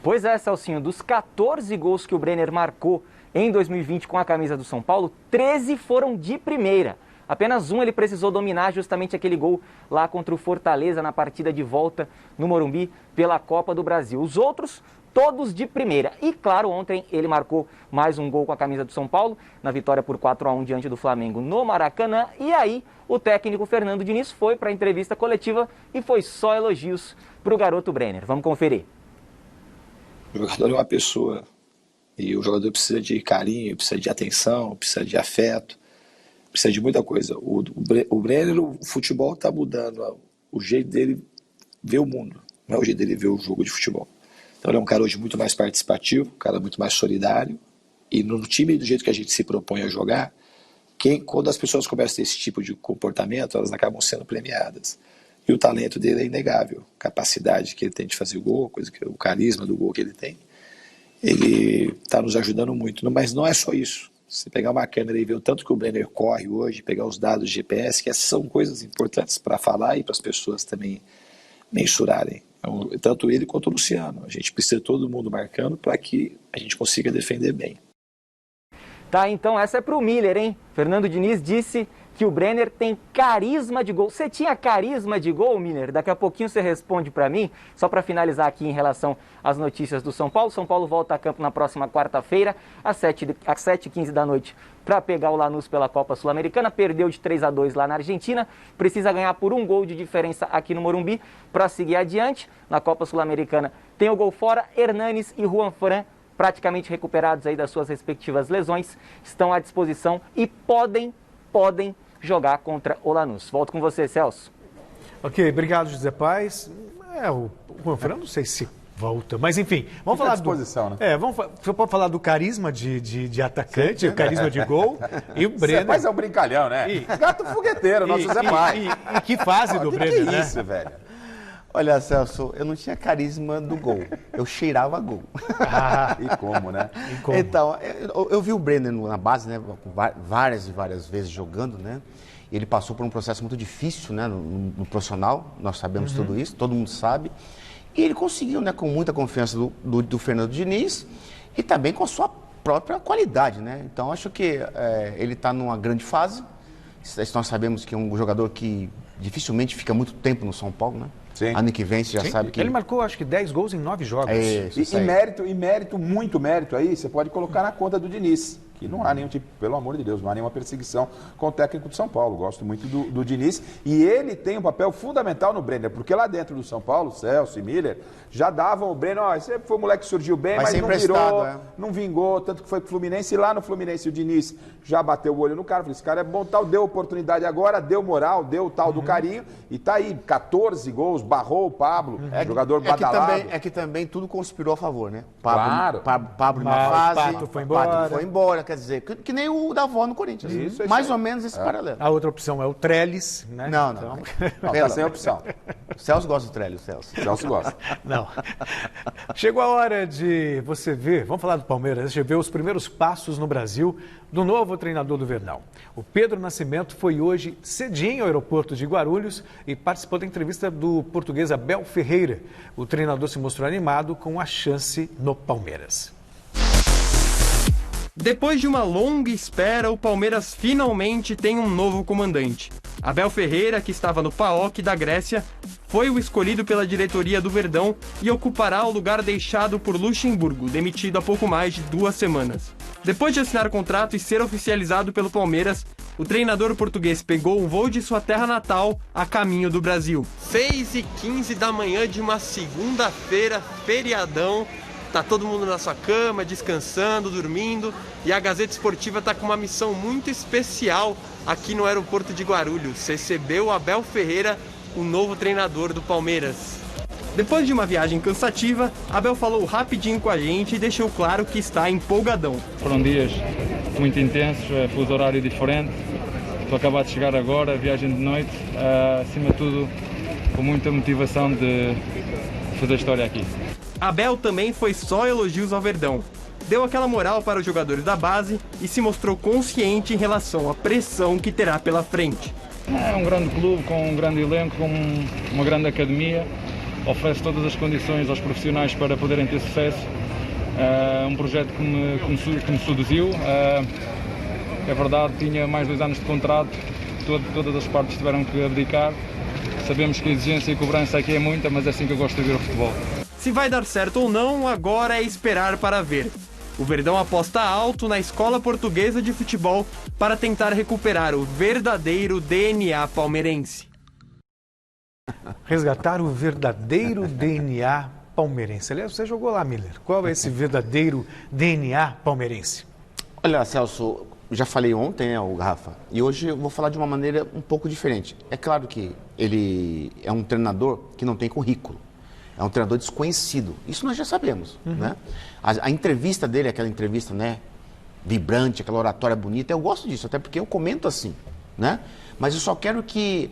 Pois é, Celcinho, dos 14 gols que o Brenner marcou em 2020 com a camisa do São Paulo, 13 foram de primeira. Apenas um ele precisou dominar, justamente aquele gol lá contra o Fortaleza na partida de volta no Morumbi pela Copa do Brasil. Os outros, todos de primeira. E claro, ontem ele marcou mais um gol com a camisa do São Paulo, na vitória por 4-1 diante do Flamengo no Maracanã. E aí o técnico Fernando Diniz foi para a entrevista coletiva e foi só elogios para o garoto Brenner. Vamos conferir. O jogador é uma pessoa e o jogador precisa de carinho, precisa de atenção, precisa de afeto, precisa de muita coisa. O Brenner, o futebol está mudando, o jeito dele vê o mundo, não é o jeito dele ver o jogo de futebol. Então ele é um cara hoje muito mais participativo, um cara muito mais solidário, e no time do jeito que a gente se propõe a jogar, quando as pessoas começam a ter esse tipo de comportamento, elas acabam sendo premiadas. E o talento dele é inegável, a capacidade que ele tem de fazer o gol, o carisma do gol que ele tem, ele está nos ajudando muito, mas não é só isso. Você pegar uma câmera e ver o tanto que o Brenner corre hoje, pegar os dados de GPS, que essas são coisas importantes para falar e para as pessoas também mensurarem. Então, tanto ele quanto o Luciano. A gente precisa de todo mundo marcando para que a gente consiga defender bem. Tá, então essa é pro Miller, hein? Fernando Diniz disse que o Brenner tem carisma de gol. Você tinha carisma de gol, Miller? Daqui a pouquinho você responde para mim. Só para finalizar aqui em relação às notícias do São Paulo. São Paulo volta a campo na próxima quarta-feira, às 7h15 da noite, para pegar o Lanús pela Copa Sul-Americana. Perdeu de 3-2 lá na Argentina. Precisa ganhar por 1 gol de diferença aqui no Morumbi para seguir adiante. Na Copa Sul-Americana tem o gol fora. Hernanes e Juan Fran, praticamente recuperados aí das suas respectivas lesões, estão à disposição e podem jogar contra o Lanús. Volto com você, Celso. Ok, obrigado, José Paes. O Juan Fran, não sei se volta, mas enfim, vamos falar à disposição, né? Você pode falar do carisma de atacante, sim, o carisma de gol e o Brenner. Mas é um brincalhão, né? Gato fogueteiro, nosso José Paes. E que fase do Brenner, né? Isso, velho. Olha, Celso, eu não tinha carisma do gol, eu cheirava gol. E como, né? Então, eu vi o Brenner na base, né, várias e várias vezes jogando, né? Ele passou por um processo muito difícil, né, no profissional, nós sabemos tudo isso, todo mundo sabe. E ele conseguiu, né, com muita confiança do Fernando Diniz e também com a sua própria qualidade, né? Então, acho que ele está numa grande fase. Nós sabemos que é um jogador que dificilmente fica muito tempo no São Paulo, né? Sim. Ano que vem, você já sabe que... Ele marcou, acho que 10 gols em 9 jogos. Muito mérito aí, você pode colocar na conta do Diniz. Que não há nenhum tipo, pelo amor de Deus, não há nenhuma perseguição com o técnico do São Paulo. Gosto muito do Diniz. E ele tem um papel fundamental no Brenner, porque lá dentro do São Paulo, Celso e Miller, já davam o Brenner, esse foi um moleque que surgiu bem, mas não virou, não vingou, tanto que foi pro Fluminense. E lá no Fluminense o Diniz já bateu o olho no cara, falou, esse cara é bom, tal, deu oportunidade agora, deu moral, deu o tal do carinho, e tá aí, 14 gols, barrou o Pablo, jogador badalado. É que também tudo conspirou a favor, né? Pablo numa fase, Pato foi embora. Quer dizer, que nem o Davó no Corinthians. Isso, mais ou menos esse paralelo. A outra opção é o Trellis, né? Não, tá sem opção. O Celso gosta do Trellis, Celso gosta. Não. Chegou a hora de você ver, vamos falar do Palmeiras, de ver os primeiros passos no Brasil do novo treinador do Verdão. O Pedro Nascimento foi hoje cedinho ao aeroporto de Guarulhos e participou da entrevista do português Abel Ferreira. O treinador se mostrou animado com a chance no Palmeiras. Depois de uma longa espera, o Palmeiras finalmente tem um novo comandante. Abel Ferreira, que estava no PAOK da Grécia, foi o escolhido pela diretoria do Verdão e ocupará o lugar deixado por Luxemburgo, demitido há pouco mais de 2 semanas. Depois de assinar o contrato e ser oficializado pelo Palmeiras, o treinador português pegou um voo de sua terra natal a caminho do Brasil. 6h15 da manhã de uma segunda-feira, feriadão. Tá todo mundo na sua cama, descansando, dormindo, e a Gazeta Esportiva tá com uma missão muito especial aqui no aeroporto de Guarulhos. Recebeu o Abel Ferreira, o novo treinador do Palmeiras. Depois de uma viagem cansativa, Abel falou rapidinho com a gente e deixou claro que está empolgadão. Foram dias muito intensos, fuso horário diferente, estou acabado de chegar agora, viagem de noite, acima de tudo com muita motivação de fazer história aqui. Abel também foi só elogios ao Verdão. Deu aquela moral para os jogadores da base e se mostrou consciente em relação à pressão que terá pela frente. É um grande clube, com um grande elenco, com uma grande academia, oferece todas as condições aos profissionais para poderem ter sucesso. Um projeto que me seduziu. É verdade, tinha mais 2 anos de contrato, todas as partes tiveram que abdicar. Sabemos que a exigência e a cobrança aqui é muita, mas é assim que eu gosto de ver o futebol. Se vai dar certo ou não, agora é esperar para ver. O Verdão aposta alto na Escola Portuguesa de Futebol para tentar recuperar o verdadeiro DNA palmeirense. Resgatar o verdadeiro DNA palmeirense. Aliás, você jogou lá, Miller. Qual é esse verdadeiro DNA palmeirense? Olha, Celso, já falei ontem, né, o Rafa, e hoje eu vou falar de uma maneira um pouco diferente. É claro que ele é um treinador que não tem currículo, é um treinador desconhecido, isso nós já sabemos, né? A entrevista dele, aquela entrevista, né, vibrante, aquela oratória bonita, eu gosto disso, até porque eu comento assim, né? Mas eu só quero que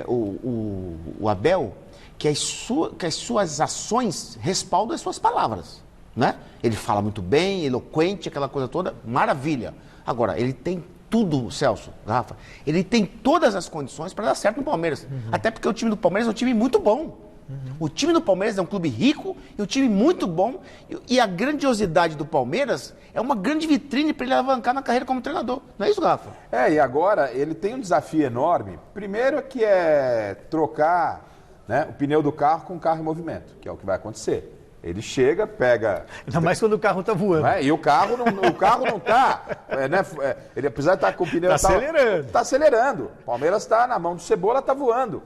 o Abel, que as suas ações respaldem as suas palavras, né? Ele fala muito bem, eloquente, aquela coisa toda, maravilha. Agora, ele tem tudo, Celso, Rafa, ele tem todas as condições para dar certo no Palmeiras. Até porque o time do Palmeiras é um time muito bom. O time do Palmeiras é um clube rico e um time muito bom. E a grandiosidade do Palmeiras é uma grande vitrine para ele alavancar na carreira como treinador. Não é isso, Rafa? E agora ele tem um desafio enorme. Primeiro que é trocar, né, o pneu do carro com o carro em movimento, que é o que vai acontecer. Ele chega, pega... Ainda mais quando o carro está voando. E o carro não está... ele, apesar de estar com o pneu... Está acelerando. Está acelerando. O Palmeiras está na mão do Cebola, está voando.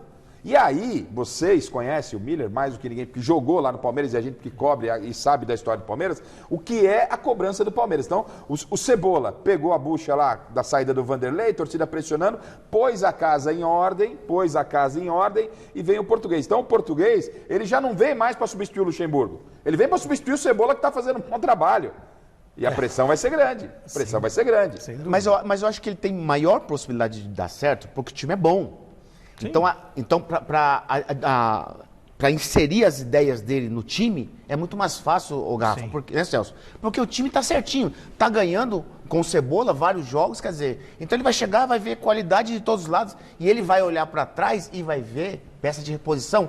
E aí, vocês conhecem o Miller mais do que ninguém, porque jogou lá no Palmeiras e a gente que cobre e sabe da história do Palmeiras, o que é a cobrança do Palmeiras. Então, o Cebola pegou a bucha lá da saída do Vanderlei, torcida pressionando, pôs a casa em ordem e vem o português. Então, o português, ele já não vem mais para substituir o Luxemburgo. Ele vem para substituir o Cebola que está fazendo um bom trabalho. E a pressão vai ser grande. Vai ser grande. Mas eu acho que ele tem maior possibilidade de dar certo porque o time é bom. Sim. Então para inserir as ideias dele no time, é muito mais fácil, Rafa, né, Celso? Porque o time está certinho, está ganhando com o Cebola vários jogos, quer dizer, então ele vai chegar, vai ver qualidade de todos os lados, e ele vai olhar para trás e vai ver peça de reposição.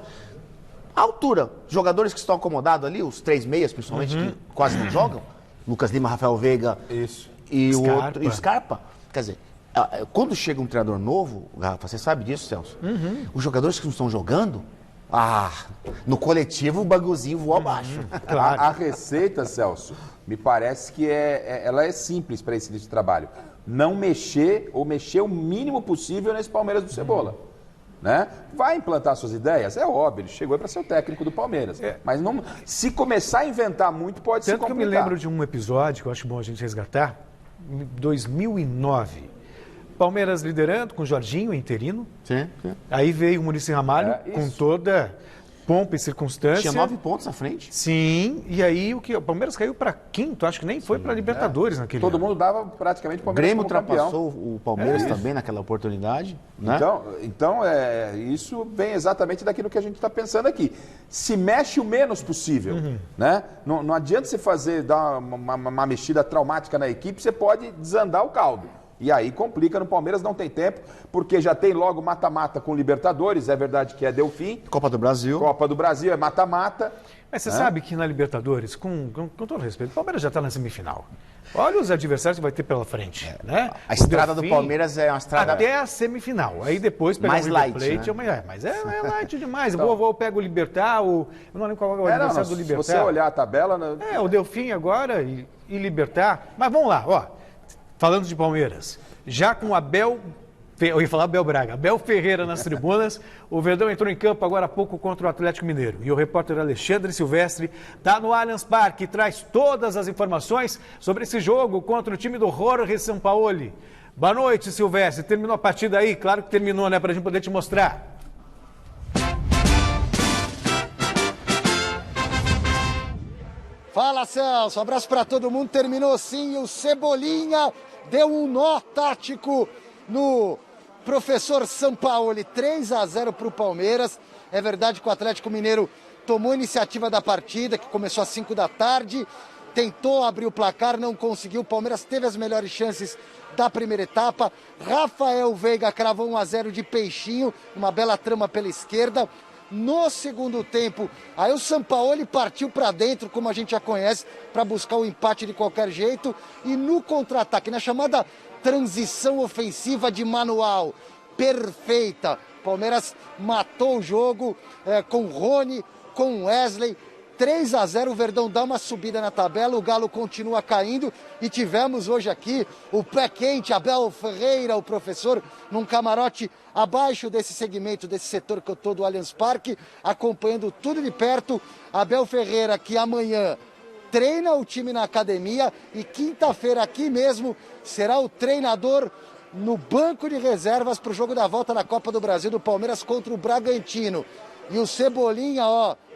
A altura, jogadores que estão acomodados ali, os 3 meias, principalmente, que quase não jogam, Lucas Lima, Rafael Veiga e o Scarpa, quer dizer, quando chega um treinador novo, Rafa, você sabe disso, Celso? Os jogadores que não estão jogando, no coletivo o baguzinho voa abaixo. Claro. A receita, Celso, me parece que ela é simples para esse início de trabalho. Não mexer ou mexer o mínimo possível nesse Palmeiras do Cebola. Né? Vai implantar suas ideias? É óbvio, ele chegou para ser o técnico do Palmeiras. Mas não, se começar a inventar muito, pode ser complicado. Que eu me lembro de um episódio que eu acho bom a gente resgatar, em 2009. Palmeiras liderando com o Jorginho, interino. Sim. Aí veio o Muricy Ramalho com toda pompa e circunstância. Tinha 9 pontos à frente. Sim, e aí o Palmeiras caiu para quinto, acho que nem foi para Libertadores naquele ano. Todo mundo dava praticamente o Palmeiras como campeão. O Grêmio ultrapassou o Palmeiras também naquela oportunidade. Né? Então isso vem exatamente daquilo que a gente está pensando aqui. Se mexe o menos possível. Né? Não adianta você dar uma mexida traumática na equipe, você pode desandar o caldo. E aí complica, no Palmeiras não tem tempo, porque já tem logo mata-mata com Libertadores, é verdade que é Delfim. Copa do Brasil é mata-mata. Mas você sabe que na Libertadores, com todo respeito, o Palmeiras já está na semifinal. Olha os adversários que vai ter pela frente. Né? A estrada do Palmeiras é uma estrada... Até a semifinal. Aí depois pega mais o light, Plate, né? Mas é light demais. Então, eu pego o Libertar, eu não lembro qual é o adversário do Libertar. Se você olhar a tabela... o Delfim agora e Libertar. Mas vamos lá, ó. Falando de Palmeiras, já com Abel Ferreira nas tribunas, o Verdão entrou em campo agora há pouco contra o Atlético Mineiro. E o repórter Alexandre Silvestre está no Allianz Parque e traz todas as informações sobre esse jogo contra o time do Jorge Sampaoli. Boa noite, Silvestre. Terminou a partida aí? Claro que terminou, né? Para a gente poder te mostrar. Fala, Celso, abraço para todo mundo, terminou sim, o Cebolinha deu um nó tático no professor Sampaoli, 3-0 para o Palmeiras. É verdade que o Atlético Mineiro tomou iniciativa da partida, que começou às 5 da tarde, tentou abrir o placar, não conseguiu, o Palmeiras teve as melhores chances da primeira etapa. Rafael Veiga cravou 1-0 de peixinho, uma bela trama pela esquerda. No segundo tempo, aí o Sampaoli partiu para dentro, como a gente já conhece, para buscar o empate de qualquer jeito. E no contra-ataque, na chamada transição ofensiva de manual, perfeita, Palmeiras matou o jogo com Rony, com Wesley. 3-0, o Verdão dá uma subida na tabela, o Galo continua caindo e tivemos hoje aqui o pé quente, Abel Ferreira, o professor, num camarote abaixo desse segmento, desse setor que eu estou do Allianz Parque, acompanhando tudo de perto. Abel Ferreira, que amanhã treina o time na academia e quinta-feira aqui mesmo será o treinador no banco de reservas para o jogo da volta da Copa do Brasil do Palmeiras contra o Bragantino. E o Cebolinha,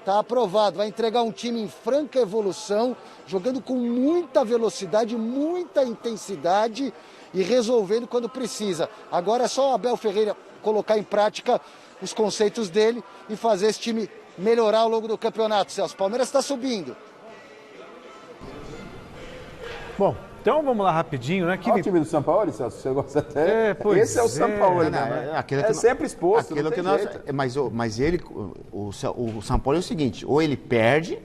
tá aprovado, vai entregar um time em franca evolução, jogando com muita velocidade, muita intensidade e resolvendo quando precisa. Agora é só o Abel Ferreira colocar em prática os conceitos dele e fazer esse time melhorar ao longo do campeonato, Celso. O Palmeiras está subindo. Bom, então vamos lá rapidinho, né? Olha o time do São Paulo, Celso, você gosta até... Esse é o São Paulo, né? É sempre exposto, aquilo que nós, mas ele, o São Paulo é o seguinte, ou ele perde,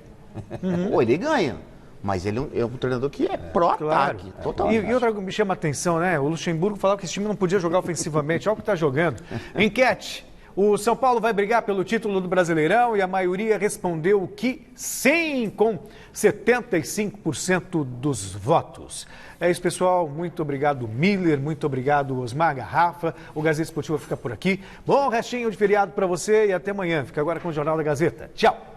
ou ele ganha. Mas ele é um treinador que é pró-ataque, total. E outra que me chama a atenção, né? O Luxemburgo falava que esse time não podia jogar ofensivamente. Olha o que está jogando. Enquete. O São Paulo vai brigar pelo título do Brasileirão e a maioria respondeu que sim, com 75% dos votos. É isso, pessoal. Muito obrigado, Miller. Muito obrigado, Osmar, Garrafa. O Gazeta Esportiva fica por aqui. Bom restinho de feriado para você e até amanhã. Fica agora com o Jornal da Gazeta. Tchau.